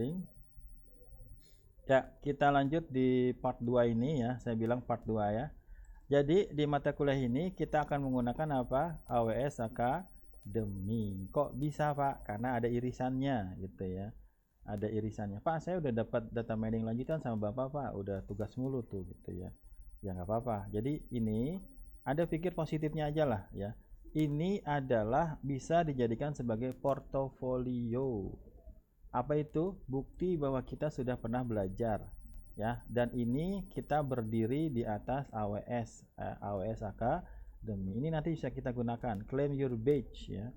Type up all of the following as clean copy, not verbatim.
loading. Ya, kita lanjut di part 2 ini ya. Saya bilang part 2 ya. Jadi di mata kuliah ini kita akan menggunakan apa? AWS Academy. Kok bisa, Pak? Karena ada irisannya gitu ya. Ada irisannya. Pak, saya udah dapat data mining lanjutan sama Bapak, Pak. Udah tugas mulu tuh gitu ya. Ya nggak apa-apa. Jadi ini Anda pikir positifnya aja lah ya. Ini adalah bisa dijadikan sebagai portofolio. Apa itu? Bukti bahwa kita sudah pernah belajar ya. Dan ini kita berdiri di atas AWS Academy. Ini nanti bisa kita gunakan claim your badge ya.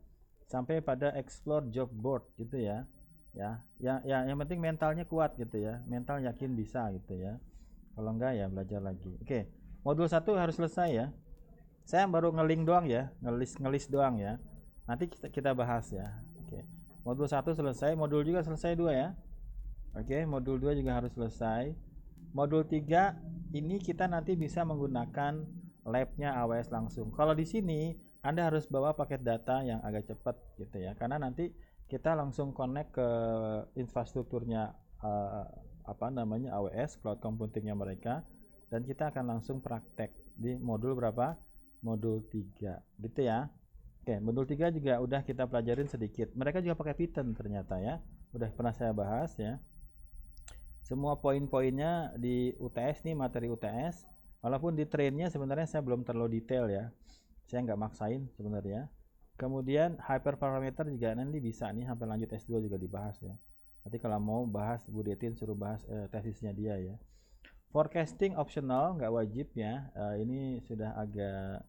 Sampai pada explore job board gitu ya. Ya, yang penting mentalnya kuat gitu ya. Mental yakin bisa gitu ya. Kalau enggak ya belajar lagi. Oke. Modul 1 harus selesai ya. Saya baru ngeling doang ya, ngelis doang ya. Nanti kita bahas ya. Oke. Modul 1 selesai, modul juga selesai 2 ya. Oke, modul 2 juga harus selesai. Modul 3 ini kita nanti bisa menggunakan labnya AWS langsung. Kalau di sini Anda harus bawa paket data yang agak cepat gitu ya. Karena nanti kita langsung connect ke infrastrukturnya apa namanya AWS cloud computingnya mereka dan kita akan langsung praktek di modul berapa? Modul 3 gitu ya. Oke, modul 3 juga udah kita pelajarin sedikit. Mereka juga pakai Python ternyata ya. Udah pernah saya bahas ya. Semua poin-poinnya di UTS nih, materi UTS. Walaupun di trainnya sebenarnya saya belum terlalu detail ya. Saya nggak maksain sebenarnya. Kemudian hyperparameter juga nanti bisa nih sampai lanjut S2 juga dibahas ya. Nanti kalau mau bahas Bu Detin suruh bahas tesisnya dia ya. Forecasting optional, nggak wajib ya. Ini sudah agak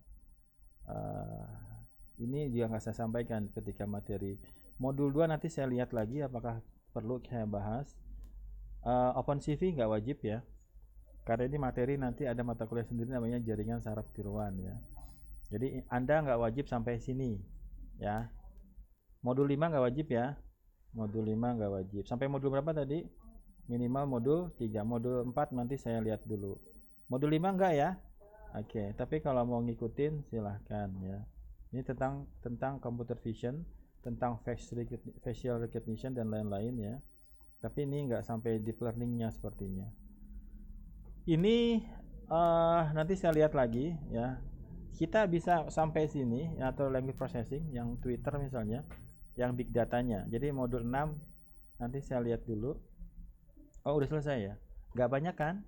ini juga nggak saya sampaikan ketika materi modul 2 nanti saya lihat lagi apakah perlu saya bahas. OpenCV nggak wajib ya karena ini materi nanti ada mata kuliah sendiri namanya jaringan saraf tiruan ya. Jadi Anda nggak wajib sampai sini ya. Modul 5 nggak wajib ya. Modul 5 nggak wajib. Sampai modul berapa tadi? Minimal modul 3. Modul 4 nanti saya lihat dulu. Modul 5 enggak ya? Oke, tapi kalau mau ngikutin silahkan ya. Ini tentang computer vision, tentang facial recognition dan lain-lain ya. Tapi ini nggak sampai deep learningnya sepertinya. Ini nanti saya lihat lagi ya. Kita bisa sampai sini atau language processing yang Twitter misalnya, yang big datanya. Jadi modul 6 nanti saya lihat dulu. Oh, udah selesai ya? Nggak banyak kan?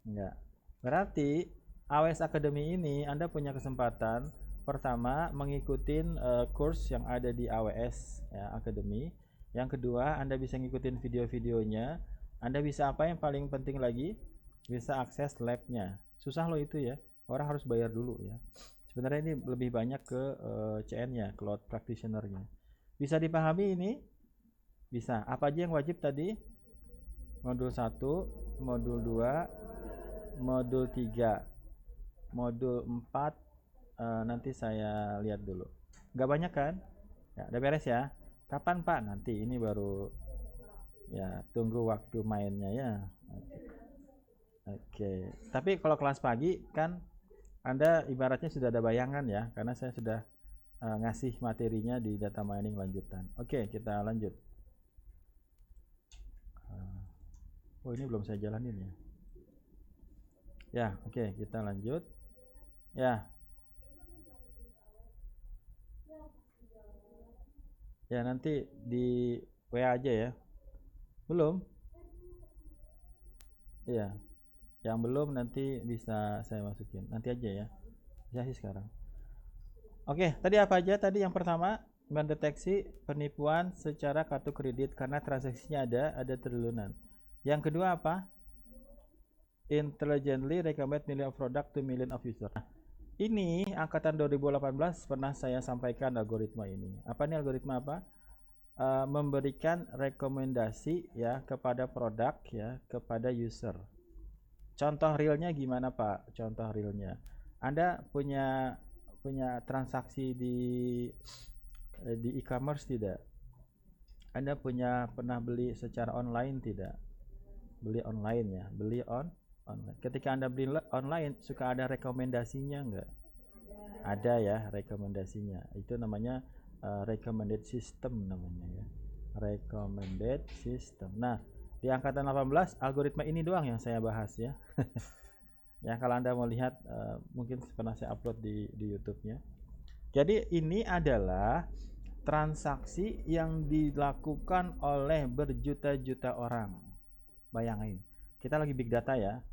Nggak. Berarti AWS Academy ini Anda punya kesempatan pertama mengikuti course yang ada di AWS ya, Academy. Yang kedua, Anda bisa ngikutin video-videonya. Anda bisa apa yang paling penting lagi? Bisa akses labnya. Susah loh itu ya. Orang harus bayar dulu ya. Sebenarnya ini lebih banyak ke CN-nya, Cloud Practitioner-nya. Bisa dipahami ini? Bisa. Apa aja yang wajib tadi? Modul 1, modul 2, modul 3, modul 4 nanti saya lihat dulu. Nggak banyak kan? Ya, udah beres ya. Kapan Pak? Nanti ini baru ya tunggu waktu mainnya ya. Oke. Tapi kalau kelas pagi kan Anda ibaratnya sudah ada bayangan ya, karena saya sudah ngasih materinya di data mining lanjutan. Oke, kita lanjut. Oh, ini belum saya jalanin ya. Ya, oke, kita lanjut. Ya. Ya, nanti di WA aja ya. Belum? Iya. Yang belum nanti bisa saya masukin. Nanti aja ya. Bisa sih sekarang. Oke, tadi apa aja? Tadi yang pertama mendeteksi penipuan secara kartu kredit karena transaksinya ada triliunan. Yang kedua apa? Intelligently recommend million of product to million of user. Ini angkatan 2018 pernah saya sampaikan algoritma ini. Apa nih algoritma apa? Memberikan rekomendasi ya kepada produk ya kepada user. Contoh realnya gimana Pak? Contoh realnya, Anda punya transaksi di e-commerce tidak? Anda pernah beli secara online tidak? Beli online ya, online. Ketika Anda beli online suka ada rekomendasinya enggak? Ada ya rekomendasinya. Itu namanya recommended system namanya ya. recommended system. Nah, di angkatan 18 algoritma ini doang yang saya bahas ya. Ya, kalau Anda mau lihat mungkin pernah saya upload di YouTube-nya. Jadi ini adalah transaksi yang dilakukan oleh berjuta-juta orang. Bayangin, kita lagi big data ya.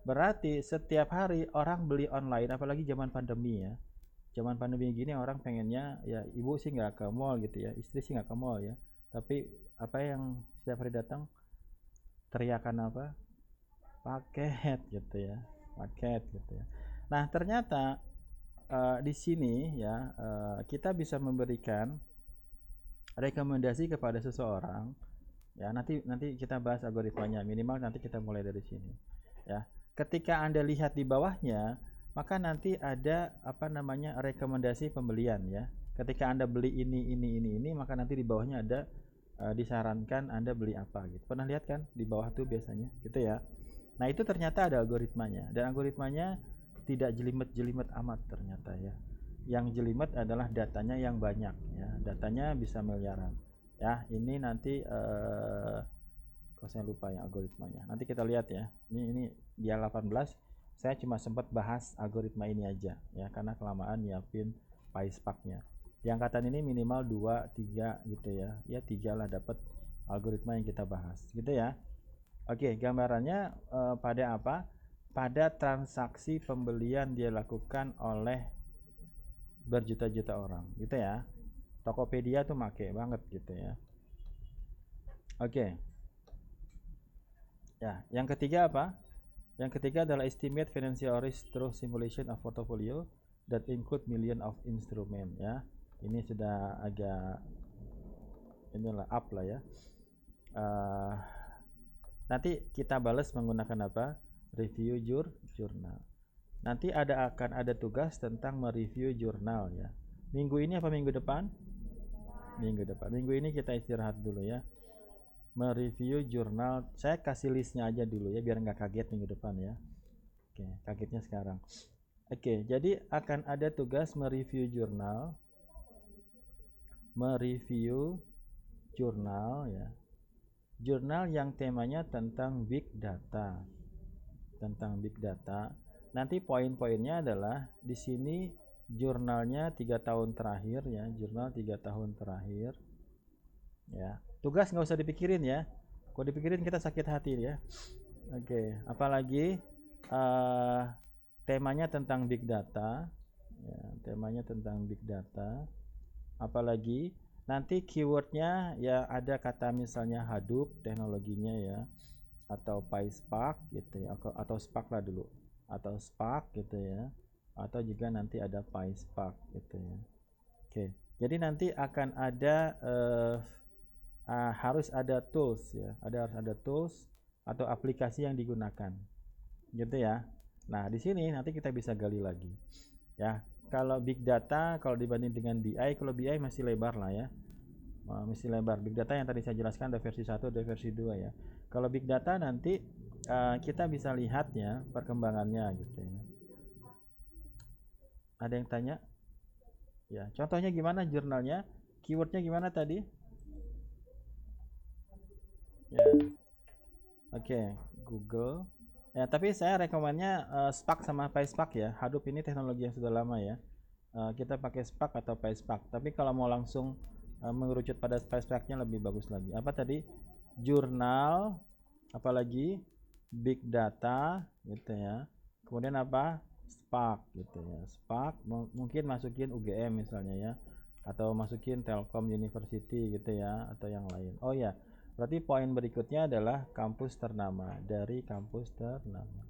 Berarti setiap hari orang beli online, apalagi zaman pandemi ya. Zaman pandemi gini orang pengennya ya, ibu sih nggak ke mall gitu ya, istri sih nggak ke mall ya. Tapi apa yang setiap hari datang, teriakan apa? Paket gitu ya, paket gitu ya. Nah ternyata di sini ya kita bisa memberikan rekomendasi kepada seseorang ya. Nanti kita bahas algoritmanya, minimal nanti kita mulai dari sini ya. Ketika Anda lihat di bawahnya, maka nanti ada apa namanya rekomendasi pembelian ya. Ketika Anda beli ini, maka nanti di bawahnya ada disarankan Anda beli apa gitu. Pernah lihat kan di bawah tuh biasanya gitu ya. Nah itu ternyata ada algoritmanya, dan algoritmanya tidak jelimet-jelimet amat ternyata ya. Yang jelimet adalah datanya yang banyak ya, datanya bisa miliaran ya. Ini nanti kalau saya lupa ya algoritmanya, nanti kita lihat ya. Ini dia 18, saya cuma sempat bahas algoritma ini aja ya, karena kelamaan nyiapin PySpark-nya. Di angkatan ini minimal 2, 3 gitu ya, ya 3 lah dapat algoritma yang kita bahas gitu ya. Oke, gambarannya pada apa? Pada transaksi pembelian dia lakukan oleh berjuta-juta orang gitu ya. Tokopedia tuh make banget gitu ya. Oke. Ya, yang ketiga apa? Yang ketiga adalah estimate financial risk through simulation of portfolio that include million of instrument ya. Ini sudah agak inilah up lah ya. Nanti kita balas menggunakan apa? Review jurnal. Nanti akan ada tugas tentang mereview jurnal ya. Minggu ini apa minggu depan? Minggu depan. Minggu ini kita istirahat dulu ya. Mereview jurnal. Saya kasih listnya aja dulu ya, biar nggak kaget minggu depan ya. Oke, kagetnya sekarang. Oke, jadi akan ada tugas mereview jurnal. Mereview jurnal ya. Jurnal yang temanya tentang big data. Tentang big data. Nanti poin-poinnya adalah di sini jurnalnya 3 tahun terakhir ya, jurnal 3 tahun terakhir. Ya, tugas nggak usah dipikirin ya. Kalau dipikirin kita sakit hati ya. Oke, apalagi temanya tentang big data. Ya, temanya tentang big data. Apalagi nanti keywordnya ya ada kata misalnya Hadoop teknologinya ya, atau PySpark gitu ya, atau Spark lah dulu, atau Spark gitu ya, atau juga nanti ada PySpark gitu ya. Oke, jadi nanti akan ada harus ada tools ya, harus ada tools atau aplikasi yang digunakan gitu ya. Nah di sini nanti kita bisa gali lagi ya. Kalau big data, kalau dibanding dengan BI, kalau BI masih lebar lah ya, masih lebar. Big data yang tadi saya jelaskan ada versi 1, ada versi 2 ya. Kalau big data nanti kita bisa lihat ya perkembangannya gitu ya. Ada yang tanya? Ya, contohnya gimana jurnalnya? Keywordnya gimana tadi? Ya, oke, Google. Ya, tapi saya rekomennya Spark sama PySpark ya. Hadoop ini teknologi yang sudah lama ya. Kita pakai Spark atau PySpark. Tapi kalau mau langsung mengerucut pada PySpark-nya lebih bagus lagi. Apa tadi? Jurnal, apalagi big data gitu ya. Kemudian apa? Spark gitu ya. Spark mungkin masukin UGM misalnya ya, atau masukin Telkom University gitu ya, atau yang lain. Oh ya, berarti poin berikutnya adalah kampus ternama, dari kampus ternama.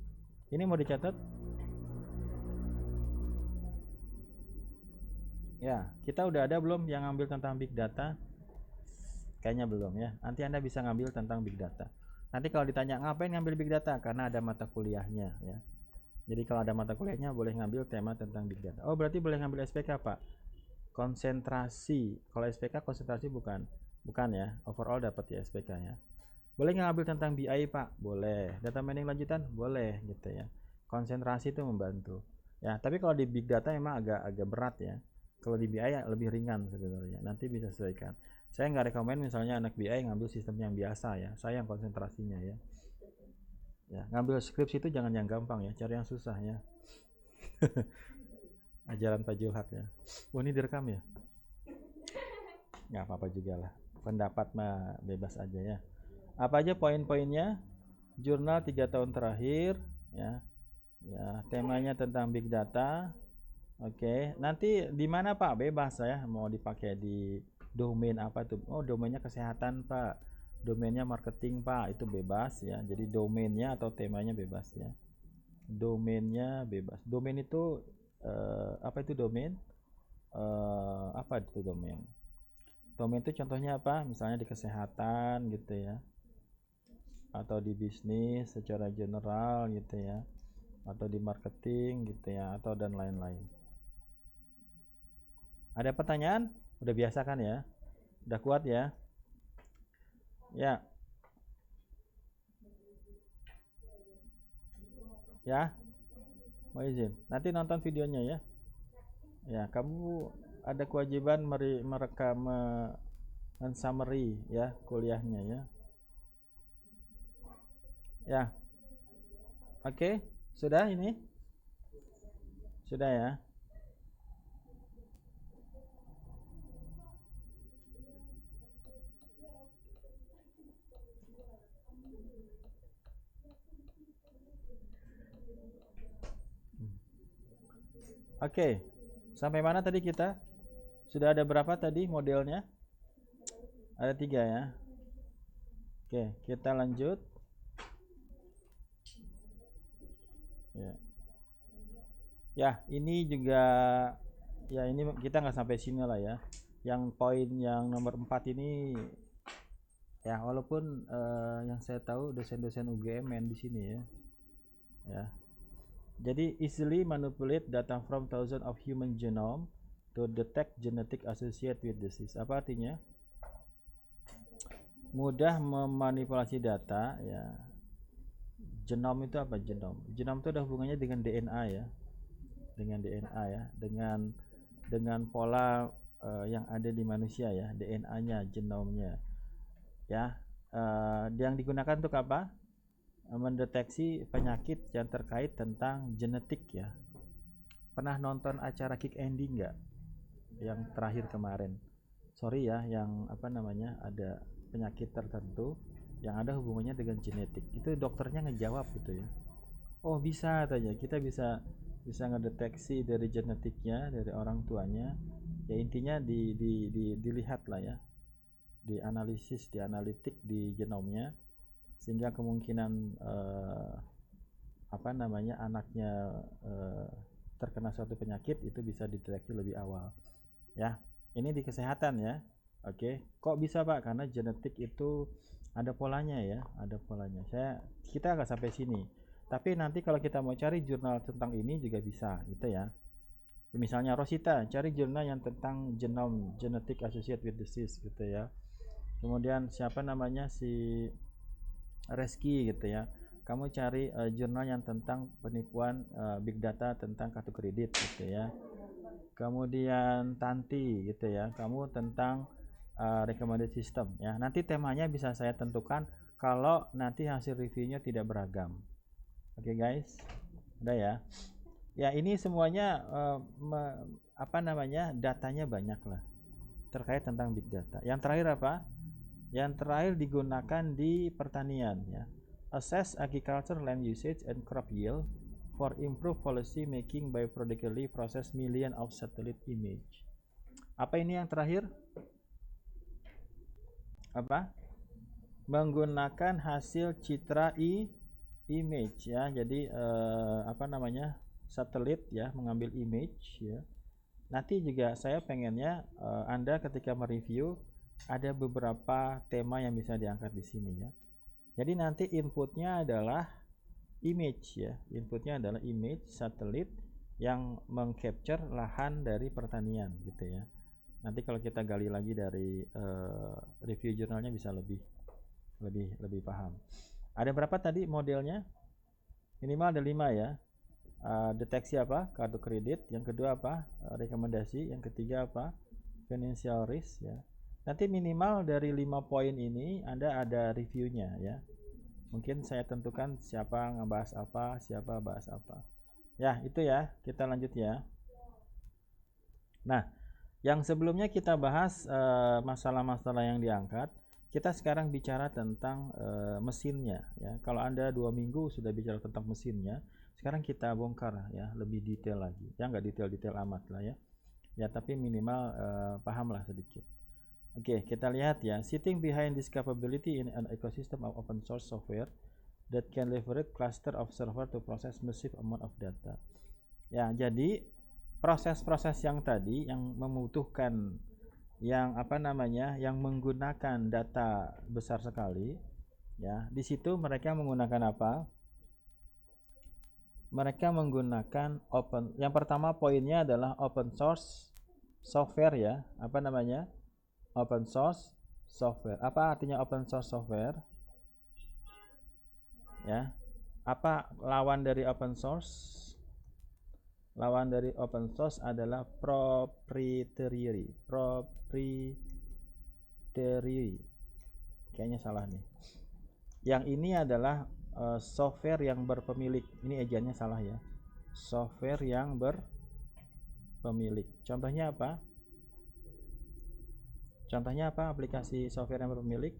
Ini mau dicatat? Ya, kita udah ada belum yang ngambil tentang big data? Kayaknya belum ya. Nanti Anda bisa ngambil tentang big data. Nanti kalau ditanya ngapain ngambil big data, karena ada mata kuliahnya ya. Jadi kalau ada mata kuliahnya boleh ngambil tema tentang big data. Oh, berarti boleh ngambil SPK, Pak. Konsentrasi. Kalau SPK konsentrasi bukan. Bukan ya. Overall dapat ya SPK ya. Boleh ngambil tentang BI, Pak? Boleh. Data mining lanjutan? Boleh gitu ya. Konsentrasi itu membantu. Ya, tapi kalau di big data memang agak berat ya. Kalau di BI ya lebih ringan sebenarnya. Nanti bisa sesuaikan. Saya nggak rekomend misalnya anak BI ngambil sistem yang biasa ya, saya yang konsentrasinya ya. Ya, ngambil skripsi itu jangan yang gampang ya, cari yang susah ya. Ajaran Pak Julhak ya. Oh ini direkam ya? Nggak apa-apa juga lah. Pendapat mah bebas aja ya. Apa aja poin-poinnya? Jurnal 3 tahun terakhir ya. Ya, temanya tentang big data. Oke, nanti di mana Pak? Bebas ya, mau dipakai di domain apa tuh? Oh, domainnya kesehatan Pak. Domainnya marketing Pak, itu bebas ya. Jadi domainnya atau temanya bebas ya. Domainnya bebas. Domain itu apa itu domain? Apa itu domain? Domain itu contohnya apa? Misalnya di kesehatan gitu ya, atau di bisnis secara general gitu ya, atau di marketing gitu ya, atau dan lain-lain. Ada pertanyaan? Udah biasa kan ya? Udah kuat ya? Ya. Ya. Mau izin. Nanti nonton videonya ya. Ya, kamu ada kewajiban merekam summary ya kuliahnya ya. Ya. Oke, sudah ini? Sudah ya. Oke. Sampai mana tadi kita? Sudah ada berapa tadi modelnya? Ada 3 ya. Oke, kita lanjut. Ya. Ya, ini juga ya ini kita nggak sampai sini lah ya. Yang poin yang nomor 4 ini ya walaupun yang saya tahu dosen-dosen UGM main di sini ya. Ya. Jadi easily manipulate data from thousands of human genome to detect genetic associated with disease. Apa artinya? Mudah memanipulasi data ya. Genom itu apa genom? Genom itu ada hubungannya dengan DNA ya. Dengan DNA ya, dengan pola yang ada di manusia ya, DNA-nya, genomnya. Ya. Yang digunakan untuk apa? Mendeteksi penyakit yang terkait tentang genetik ya. Pernah nonton acara Kick Andy nggak? Yang terakhir kemarin. Sorry ya, yang apa namanya ada penyakit tertentu yang ada hubungannya dengan genetik. Itu dokternya ngejawab gitu ya. Oh bisa tanya, kita bisa ngedeteksi dari genetiknya dari orang tuanya. Ya intinya dilihat lah ya, dianalisis, dianalitik di genomnya sehingga kemungkinan apa namanya anaknya terkena suatu penyakit itu bisa dideteksi lebih awal ya. Ini di kesehatan ya. Oke, kok bisa Pak? Karena genetik itu ada polanya ya, ada polanya. Kita nggak sampai sini, tapi nanti kalau kita mau cari jurnal tentang ini juga bisa gitu ya. Misalnya Rosita cari jurnal yang tentang genome genetic associated with disease gitu ya. Kemudian siapa namanya si Reski gitu ya, kamu cari jurnal yang tentang penipuan big data tentang kartu kredit gitu ya. Kemudian Tanti gitu ya, kamu tentang recommended system ya. Nanti temanya bisa saya tentukan kalau nanti hasil reviewnya tidak beragam. Oke guys, udah ya. Ya ini semuanya apa namanya datanya banyak lah terkait tentang big data. Yang terakhir apa? Yang terakhir digunakan di pertanian ya. Assess agriculture land usage and crop yield for improved policy making by periodically process million of satellite image. Apa ini yang terakhir? Apa? Menggunakan hasil citra image ya. Jadi apa namanya? Satelit ya, mengambil image ya. Nanti juga saya pengennya Anda ketika mereview ada beberapa tema yang bisa diangkat di sini ya. Jadi nanti inputnya adalah image ya. Inputnya adalah image satelit yang mengcapture lahan dari pertanian gitu ya. Nanti kalau kita gali lagi dari review jurnalnya bisa lebih paham. Ada berapa tadi modelnya? Minimal ada 5 ya. Deteksi apa? Kartu kredit. Yang kedua apa? Rekomendasi. Yang ketiga apa? Financial risk ya. Nanti minimal dari 5 poin ini Anda ada reviewnya ya. Mungkin saya tentukan siapa ngebahas apa, siapa bahas apa. Ya, itu ya. Kita lanjut ya. Nah, yang sebelumnya kita bahas masalah-masalah yang diangkat. Kita sekarang bicara tentang mesinnya ya. Kalau Anda 2 minggu sudah bicara tentang mesinnya, sekarang kita bongkar ya, lebih detail lagi. Ya, nggak detail-detail amat lah ya. Ya, tapi minimal pahamlah sedikit. Oke, kita lihat ya. Sitting behind this capability in an ecosystem of open source software that can leverage cluster of server to process massive amount of data. Ya, jadi proses-proses yang tadi yang membutuhkan yang yang menggunakan data besar sekali ya, di situ mereka menggunakan apa? Mereka menggunakan yang pertama poinnya adalah open source software ya. Open source software. Apa artinya open source software? Ya. Apa lawan dari open source? Lawan dari open source adalah proprietary. Kayaknya salah nih. Yang ini adalah software yang berpemilik. Ini ejaannya salah ya. Software yang berpemilik. Contohnya apa? Contohnya apa aplikasi software yang berpemilik?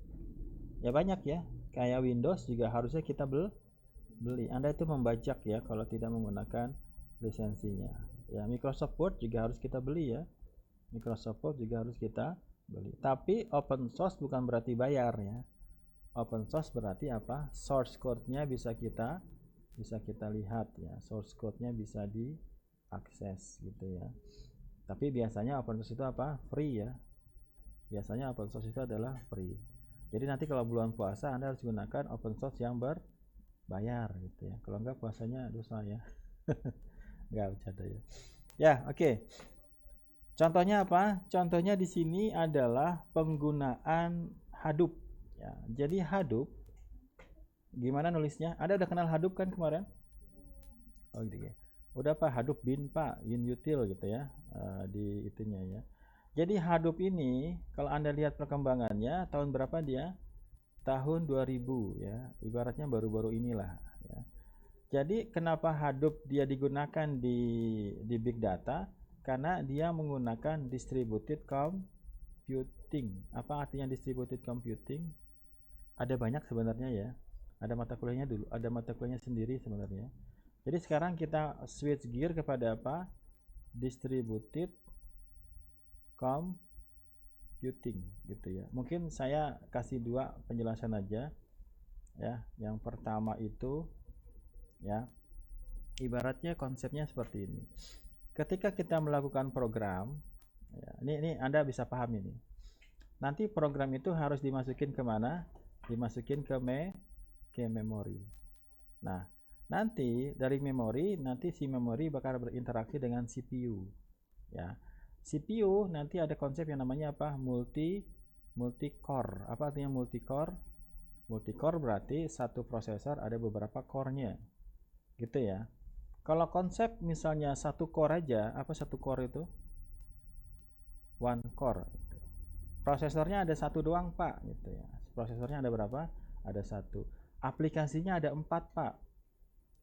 Ya banyak ya. Kayak Windows juga harusnya kita beli. Anda itu membajak ya kalau tidak menggunakan lisensinya. Ya, Microsoft Word juga harus kita beli ya. Microsoft Word juga harus kita beli. Tapi open source bukan berarti bayar ya. Open source berarti apa? Source code-nya bisa kita lihat ya. Source code-nya bisa diakses gitu ya. Tapi biasanya open source itu apa? Free ya. Biasanya open source itu adalah free. Jadi nanti kalau bulan puasa Anda harus gunakan open source yang berbayar gitu ya. Kalau enggak puasanya dosa ya. Enggak bercanda ya. Ya, oke. Contohnya apa? Contohnya di sini adalah penggunaan Hadoop ya. Jadi Hadoop gimana nulisnya? Anda udah kenal Hadoop kan kemarin? Oh gitu ya. Udah Pak, Hadoop bin Pak, util gitu ya. Di itunya ya. Jadi Hadoop ini kalau Anda lihat perkembangannya tahun berapa dia? Tahun 2000 ya. Ibaratnya baru-baru inilah ya. Jadi kenapa Hadoop dia digunakan di big data? Karena dia menggunakan distributed computing. Apa artinya distributed computing? Ada banyak sebenarnya ya. Ada mata kuliahnya dulu, ada mata kuliahnya sendiri sebenarnya. Jadi sekarang kita switch gear kepada apa? Distributed computing gitu ya. Mungkin saya kasih dua penjelasan aja ya. Yang pertama itu ya, ibaratnya konsepnya seperti ini. Ketika kita melakukan program ya, ini Anda bisa paham ini. Nanti program itu harus dimasukin kemana? Dimasukin ke memori. Nah, nanti dari memori, nanti si memori bakal berinteraksi dengan CPU ya. CPU nanti ada konsep yang namanya apa? Multi core. Apa artinya multi core? Multi core berarti satu prosesor ada beberapa core-nya gitu ya. Kalau konsep misalnya satu core aja, apa satu core itu? One core. Prosesornya ada satu doang Pak gitu ya. Prosesornya ada berapa? Ada satu. Aplikasinya ada 4 Pak.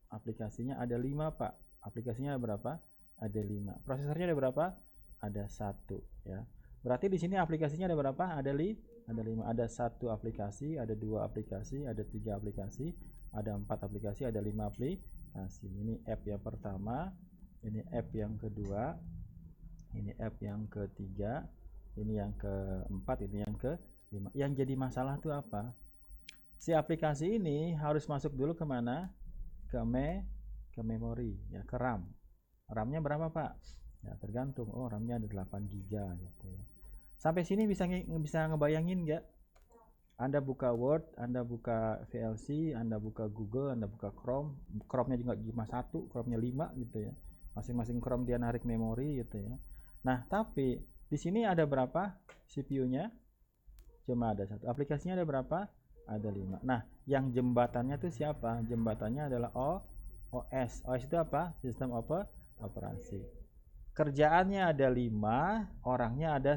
Aplikasinya ada 5 Pak. Aplikasinya ada berapa? Ada 5. Prosesornya ada berapa? Ada 1 ya. Berarti di sini aplikasinya ada berapa? Ada 5. Ada 1 aplikasi, ada 2 aplikasi, ada 3 aplikasi, ada 4 aplikasi, ada 5 aplikasi. Ini app yang pertama, ini app yang kedua, ini app yang ketiga, ini yang keempat, ini yang kelima. Yang jadi masalah tuh apa? Si aplikasi ini harus masuk dulu kemana? Ke memori ya, ke RAM. RAM-nya berapa Pak? Ya tergantung. Oh RAM-nya ada 8 GB gitu ya. Sampai sini bisa ngebayangin nggak? Anda buka Word, Anda buka VLC, Anda buka Google, Anda buka Chrome. Chrome-nya juga cuma 1, Chrome-nya 5 gitu ya. Masing-masing Chrome dia narik memori gitu ya. Nah, tapi di sini ada berapa CPU-nya? Cuma ada 1. Aplikasinya ada berapa? Ada 5. Nah, yang jembatannya itu siapa? Jembatannya adalah OS. OS itu apa? Sistem operasi. Kerjaannya ada 5, orangnya ada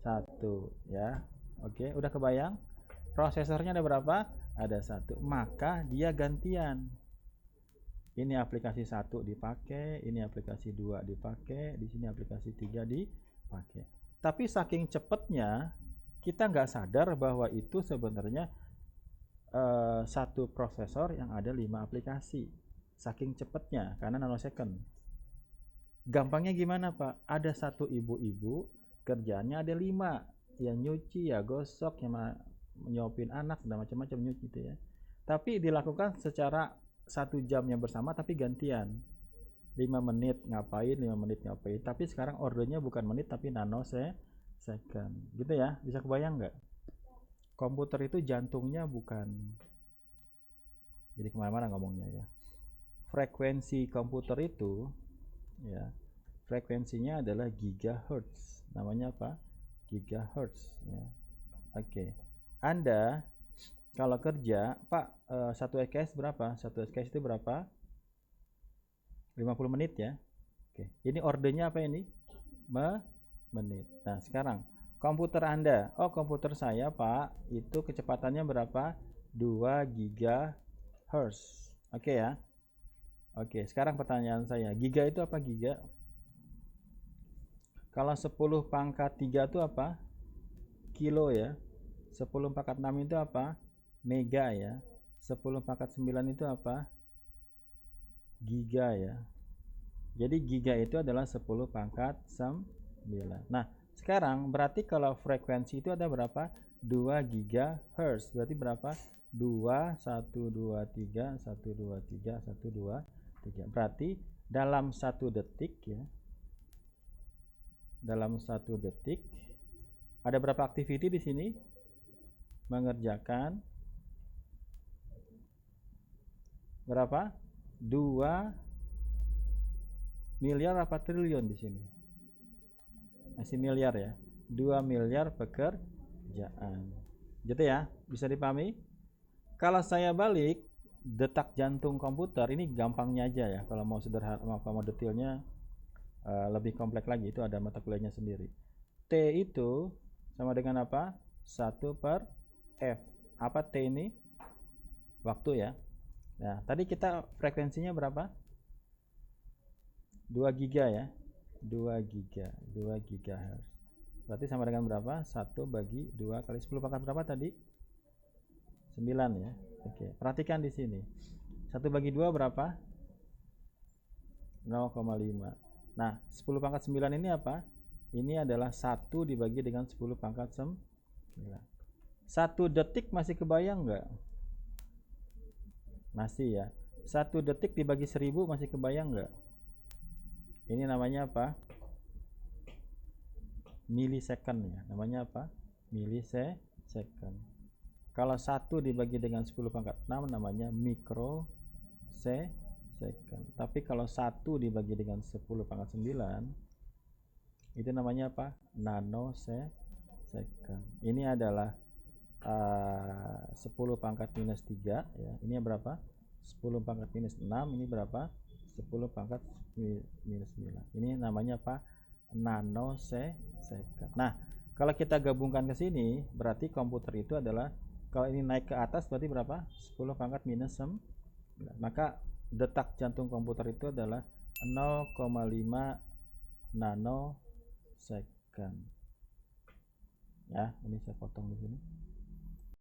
1 ya. Oke, udah kebayang? Prosesornya ada berapa? Ada 1. Maka dia gantian. Ini aplikasi 1 dipakai, ini aplikasi 2 dipakai, di sini aplikasi 3 dipakai. Tapi saking cepatnya kita nggak sadar bahwa itu sebenarnya satu prosesor yang ada 5 aplikasi. Saking cepatnya karena nanosecond. Gampangnya gimana Pak? Ada satu ibu-ibu kerjaannya ada 5, yang nyuci, ya gosok, yang nyopin anak dan macam-macam nyuci itu ya. Tapi dilakukan secara 1 jamnya bersama tapi gantian. 5 menit ngapain, 5 menit ngapain. Tapi sekarang ordernya bukan menit tapi nanosecond. Gitu ya, bisa kebayang nggak? Komputer itu jantungnya bukan, jadi kemana-mana ngomongnya ya. Frekuensi komputer itu ya, frekuensinya adalah gigahertz. Namanya apa? Gigahertz ya. Oke. Anda kalau kerja, Pak, 1 SKS berapa? 1 SKS itu berapa? 50 menit ya. Oke. Ini ordernya apa ini? Menit. Nah, sekarang komputer Anda. Oh, komputer saya, Pak, itu kecepatannya berapa? 2 gigahertz. Oke ya. Oke, sekarang pertanyaan saya, giga itu apa giga? Kalau 10 pangkat 3 itu apa? Kilo ya. 10 pangkat 6 itu apa? Mega ya. 10 pangkat 9 itu apa? Giga ya. Jadi giga itu adalah 10 pangkat 9. Nah, sekarang berarti kalau frekuensi itu ada berapa? 2 gigahertz. Berarti berapa? 2, 1, 2, 3, 1, 2, 3, 1, 2, 3. Berarti dalam 1 detik ya, dalam 1 detik ada berapa activity di sini? Mengerjakan berapa? 2 miliar apa triliun di sini? Masih miliar ya. 2 miliar pekerjaan. Gitu ya, bisa dipahami? Kalau saya balik detak jantung komputer, ini gampangnya aja ya. Kalau mau sederhana, kalau mau detailnya lebih kompleks lagi, itu ada mata kuliahnya sendiri. T itu sama dengan apa? 1 per F. Apa T ini? Waktu ya. Nah, tadi kita frekuensinya berapa? 2 giga ya. 2 giga, 2 gigahertz. Berarti sama dengan berapa? 1 bagi 2 kali 10 pangkat berapa tadi? 9 ya. Oke, perhatikan di sini. 1 bagi 2 berapa? 0,5. Nah, 10 pangkat 9 ini apa? Ini adalah 1 dibagi dengan 10 pangkat 9. 1 detik masih kebayang nggak? Masih ya. 1 detik dibagi 1000 masih kebayang nggak? Ini namanya apa? Milisecond ya. Namanya apa? Milisecond. Kalau 1 dibagi dengan 10 pangkat 6 namanya mikrosecond. Tapi kalau 1 dibagi dengan 10 pangkat 9 itu namanya apa? Nanosecond. Ini adalah 10 pangkat minus 3 ya. Ini berapa? 10 pangkat minus 6. Ini berapa? 10 pangkat minus 9. Ini namanya apa? Nanosecond. Nah, kalau kita gabungkan ke sini, berarti komputer itu adalah, kalau ini naik ke atas berarti berapa? 10 pangkat minus 9. Maka detak jantung komputer itu adalah 0,5 nanosecond. Ya, ini saya potong di sini.